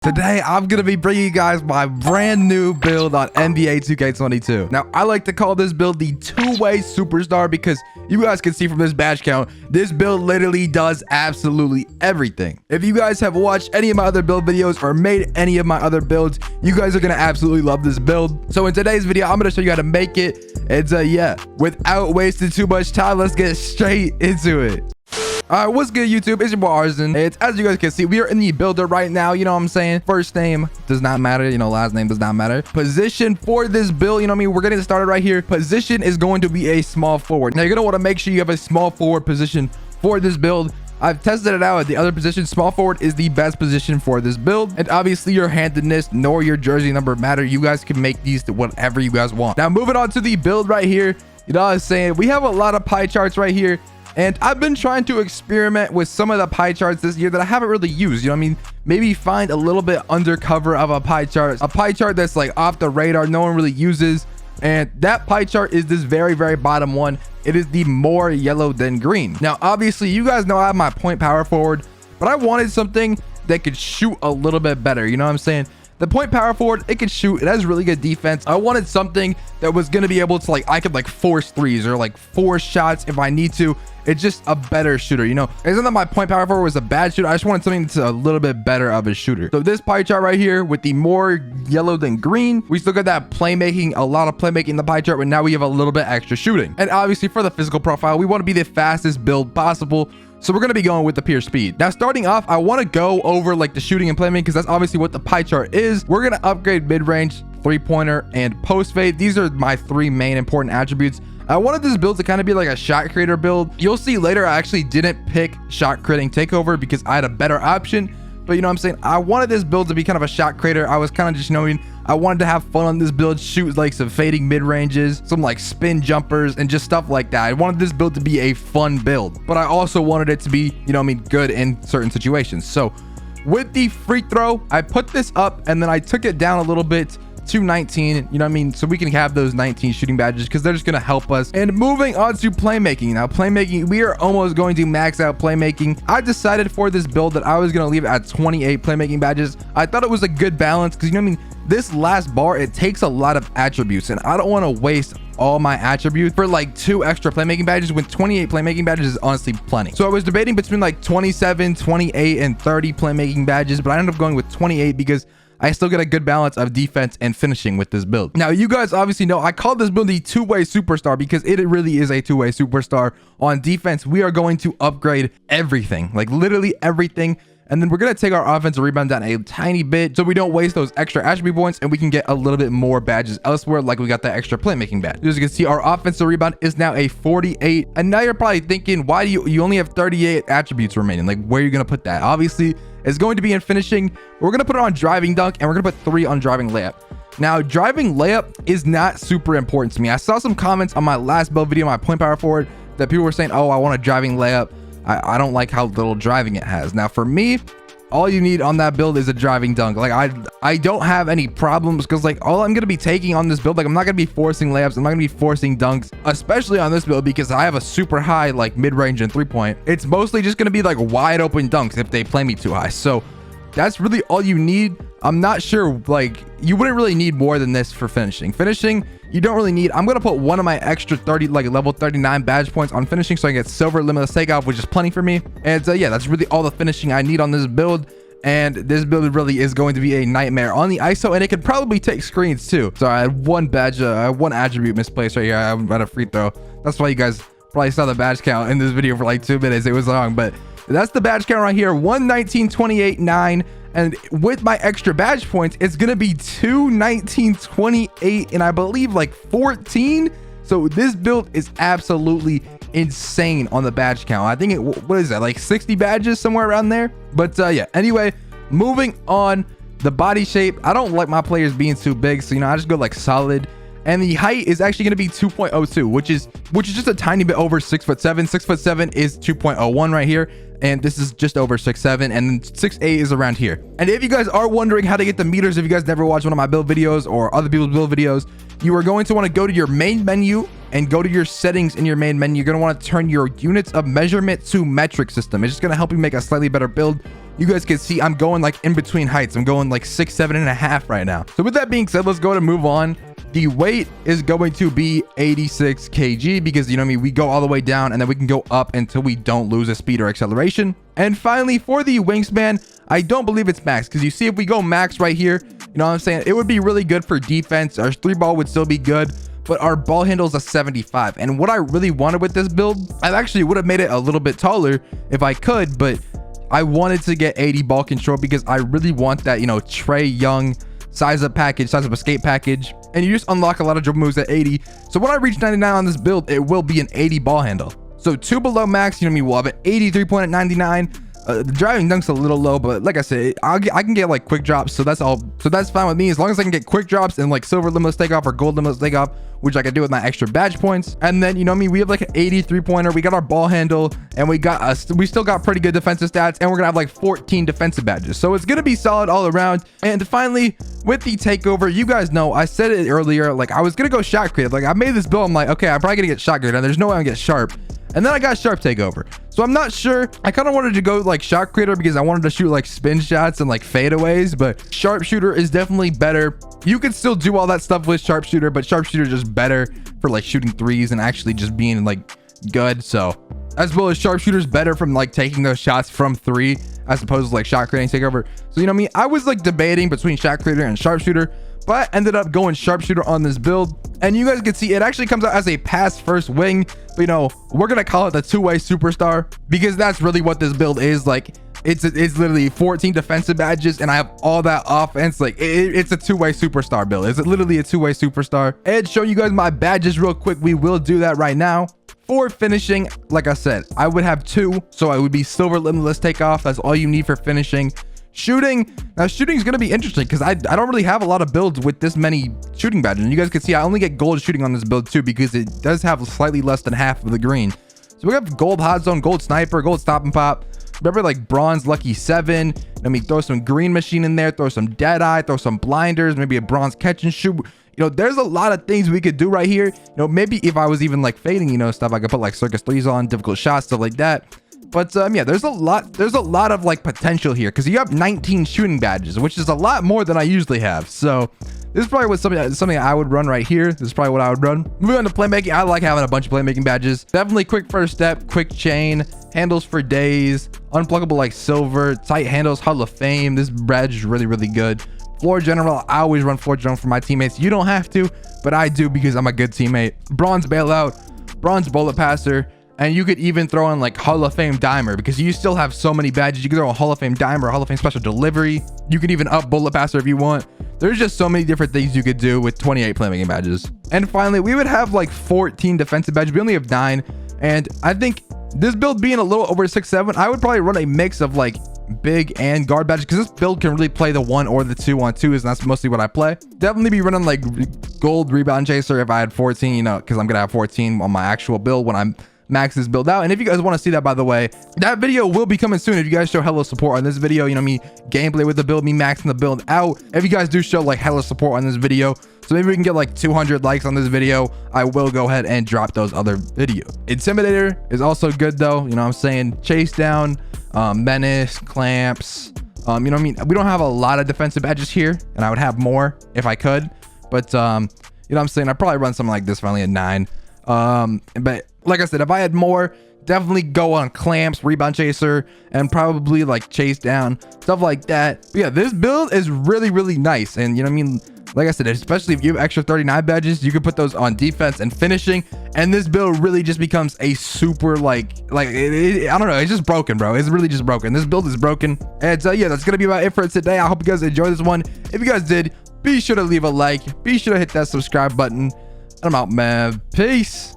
Today, I'm going to be bringing you guys my brand new build on NBA 2K22. Now, I like to call this build the two-way superstar because you guys can see from this badge count, this build literally does absolutely everything. If you guys have watched any of my other build videos or made any of my other builds, you guys are going to absolutely love this build. So in today's video, I'm going to show you how to make it. And yeah, without wasting too much time, let's get straight into it. All right, what's good, YouTube? It's your boy Aurzyn. It's, as you guys can see, we are in the builder right now. You know what I'm saying? First name does not matter. You know, last name does not matter. Position for this build, you know what I mean? We're getting started right here. Position is going to be a small forward. Now, you're going to want to make sure you have a small forward position for this build. I've tested it out at the other position. Small forward is the best position for this build. And obviously, your handedness nor your jersey number matter. You guys can make these to whatever you guys want. Now, moving on to the build right here. You know what I'm saying? We have a lot of pie charts right here. And I've been trying to experiment with some of the pie charts this year that I haven't really used. You know what I mean? Maybe find a little bit undercover of a pie chart that's like off the radar, no one really uses. And that pie chart is this very bottom one. It is the more yellow than green. Now, obviously, you guys know I have my point power forward, but I wanted something that could shoot a little bit better. You know what I'm saying? The point power forward, it can shoot. It has really good defense. I wanted something that was going to be able to I could force threes or force shots if I need to. It's just a better shooter, you know. It's not that my point power forward was a bad shooter. I just wanted something that's a little bit better of a shooter. So this pie chart right here with the more yellow than green, we still got that playmaking, a lot of playmaking in the pie chart, but now we have a little bit extra shooting. And obviously for the physical profile, we want to be the fastest build possible. So we're going to be going with the pure speed. Now, starting off, I want to go over the shooting and playmaking because that's obviously what the pie chart is. We're going to upgrade mid-range, three-pointer, and post fade. These are my three main important attributes. I wanted this build to kind of be like a shot creator build. You'll see later I actually didn't pick shot creating takeover because I had a better option. But you know what I'm saying? I wanted this build to be kind of a shot creator. I was kind of just knowing I wanted to have fun on this build, shoot some fading mid-ranges, some spin jumpers, and just stuff like that. I wanted this build to be a fun build, but I also wanted it to be, you know what I mean, good in certain situations. So with the free throw, I put this up and then I took it down a little bit to 19, you know what I mean, so we can have those 19 shooting badges because they're just going to help us. And moving on to playmaking. Now, playmaking, we are almost going to max out playmaking. I decided for this build that I was going to leave it at 28 playmaking badges. I thought it was a good balance because, you know what I mean, this last bar, it takes a lot of attributes and I don't want to waste all my attributes for 2 extra playmaking badges when 28 playmaking badges is honestly plenty. So I was debating between 27, 28, and 30 playmaking badges, but I ended up going with 28 because I still get a good balance of defense and finishing with this build. Now, you guys obviously know I call this build the two-way superstar because it really is a two-way superstar. On defense, we are going to upgrade everything, literally everything. And then we're going to take our offensive rebound down a tiny bit so we don't waste those extra attribute points and we can get a little bit more badges elsewhere, like we got that extra playmaking badge. As you can see, our offensive rebound is now a 48. And now you're probably thinking, why do you only have 38 attributes remaining? Where are you going to put that? Obviously, it's going to be in finishing. We're going to put it on driving dunk and we're going to put 3 on driving layup. Now, driving layup is not super important to me. I saw some comments on my last build video, my point power forward, that people were saying, oh, I want a driving layup. I don't like how little driving it has. Now, for me, all you need on that build is a driving dunk. I don't have any problems because all I'm going to be taking on this build, I'm not going to be forcing layups. I'm not going to be forcing dunks, especially on this build because I have a super high mid-range and 3-point. It's mostly just going to be wide open dunks if they play me too high. So that's really all you need. I'm not sure, you wouldn't really need more than this for finishing. Finishing, you don't really need. I'm going to put one of my extra 30, level 39 badge points on finishing so I can get silver limitless takeoff, which is plenty for me. And yeah, that's really all the finishing I need on this build. And this build really is going to be a nightmare on the ISO, and it could probably take screens too. So I had one badge, one attribute misplaced right here. I'm at a free throw. That's why you guys probably saw the badge count in this video for 2 minutes. It was long, but that's the badge count right here. 119, 28, 9. And with my extra badge points, it's going to be 219, 28, and I believe 14. So this build is absolutely insane on the badge count. I think what is that, 60 badges, somewhere around there? But yeah, anyway, moving on. The body shape, I don't like my players being too big, so I just go solid. And the height is actually going to be 2.02, which is just a tiny bit over 6'7". 6'7" is 2.01 right here, and this is just over 6'7", and then 6'8" is around here. And if you guys are wondering how to get the meters, if you guys never watched one of my build videos or other people's build videos, you are going to want to go to your main menu and go to your settings in your main menu. You're going to want to turn your units of measurement to metric system. It's just going to help you make a slightly better build. you guys can see I'm going like in between heights. I'm going like 6, 7.5 right now. So with that being said, let's go ahead and move on. The weight is going to be 86 kg because, you know what I mean, we go all the way down and then we can go up until we don't lose a speed or acceleration. And finally, for the wingspan, I don't believe it's max because you see if we go max right here, you know what I'm saying, it would be really good for defense. Our 3-ball would still be good, but our ball handle is a 75. And what I really wanted with this build, I actually would have made it a little bit taller if I could, but I wanted to get 80 ball control because I really want that, you know, Trey Young size up package, size up escape package, and you just unlock a lot of dribble moves at 80. So when I reach 99 on this build, it will be an 80 ball handle. So 2 below max, you know what I mean, we'll have an 83 point at 99. The driving dunk's a little low, but like I said, I can get like quick drops, so that's all. So that's fine with me as long as I can get quick drops and like silver limitless takeoff or gold limitless takeoff, which I can do with my extra badge points. And then, you know what I mean, we have like an 83 pointer, we got our ball handle, and we still got pretty good defensive stats, and we're gonna have like 14 defensive badges. So it's gonna be solid all around. And finally, with the takeover, you guys know I said it earlier, like I was gonna go shot creative. Like I made this build, I'm like, okay, I'm probably gonna get shot creative, and there's no way I'm gonna get sharp. And then I got sharp takeover. So I'm not sure. I kind of wanted to go like shot creator because I wanted to shoot like spin shots and like fadeaways, but sharpshooter is definitely better. You can still do all that stuff with sharpshooter, but sharpshooter is just better for like shooting threes and actually just being like good. So as well as sharpshooter's better from like taking those shots from 3 as opposed to like shot creating takeover. So you know what I mean, I was like debating between shot creator and sharpshooter, but I ended up going sharpshooter on this build. And you guys can see it actually comes out as a pass first wing, but you know, we're gonna call it the 2-way superstar because that's really what this build is. Like it's literally 14 defensive badges and I have all that offense. Like it's a 2-way superstar build. It's literally a 2-way superstar. And show you guys my badges real quick. We will do that right now. For finishing, like I said, I would have 2, so I would be silver limitless takeoff. That's all you need for finishing. Shooting, now shooting is going to be interesting because I don't really have a lot of builds with this many shooting badges. And you guys can see I only get gold shooting on this build too because it does have slightly less than half of the green. So we have gold hot zone, gold sniper, gold stop and pop. Remember, like bronze lucky 7. Let me throw some green machine in there, throw some dead eye, throw some blinders, maybe a bronze catch and shoot. You know, there's a lot of things we could do right here. You know, maybe if I was even like fading, you know, stuff, I could put like circus 3s on, difficult shots, stuff like that. But yeah, there's a lot of like potential here because you have 19 shooting badges, which is a lot more than I usually have. So this is probably what something I would run right here. This is probably what I would run. Moving on to playmaking, I like having a bunch of playmaking badges. Definitely quick first step, quick chain, handles for days, unpluckable like silver, tight handles, Hall of Fame. This badge is really, really good. Floor general, I always run floor general for my teammates. You don't have to, but I do because I'm a good teammate. Bronze bailout, bronze bullet passer, and you could even throw in like Hall of Fame dimer because you still have so many badges. You can throw a Hall of Fame dimer, Hall of Fame special delivery. You can even up bullet passer if you want. There's just so many different things you could do with 28 playmaking badges. And finally, we would have like 14 defensive badges. We only have 9, and I think this build being a little over 6-7, I would probably run a mix of like big and guard badges because this build can really play the 1 or the 2 on 2s, and that's mostly what I play. Definitely be running like gold rebound chaser if I had 14, you know, because I'm gonna have 14 on my actual build when I'm max this build out. And if you guys want to see that, by the way, that video will be coming soon. If you guys show hella support on this video, you know, me gameplay with the build, me maxing the build out. If you guys do show like hella support on this video, so maybe we can get like 200 likes on this video, I will go ahead and drop those other videos. Intimidator is also good though, you know what I'm saying? Chase down, menace, clamps, you know what I mean? We don't have a lot of defensive badges here, and I would have more if I could, but you know what I'm saying? I'd probably run something like this finally at 9. But like I said, if I had more, definitely go on clamps, rebound chaser, and probably like chase down, stuff like that. But yeah, this build is really, really nice. And you know what I mean? Like I said, especially if you have extra 39 badges, you can put those on defense and finishing. And this build really just becomes a super I don't know, it's just broken, bro. It's really just broken. This build is broken. And so yeah, that's gonna be about it for today. I hope you guys enjoyed this one. If you guys did, be sure to leave a like, be sure to hit that subscribe button. I'm out, man. Peace.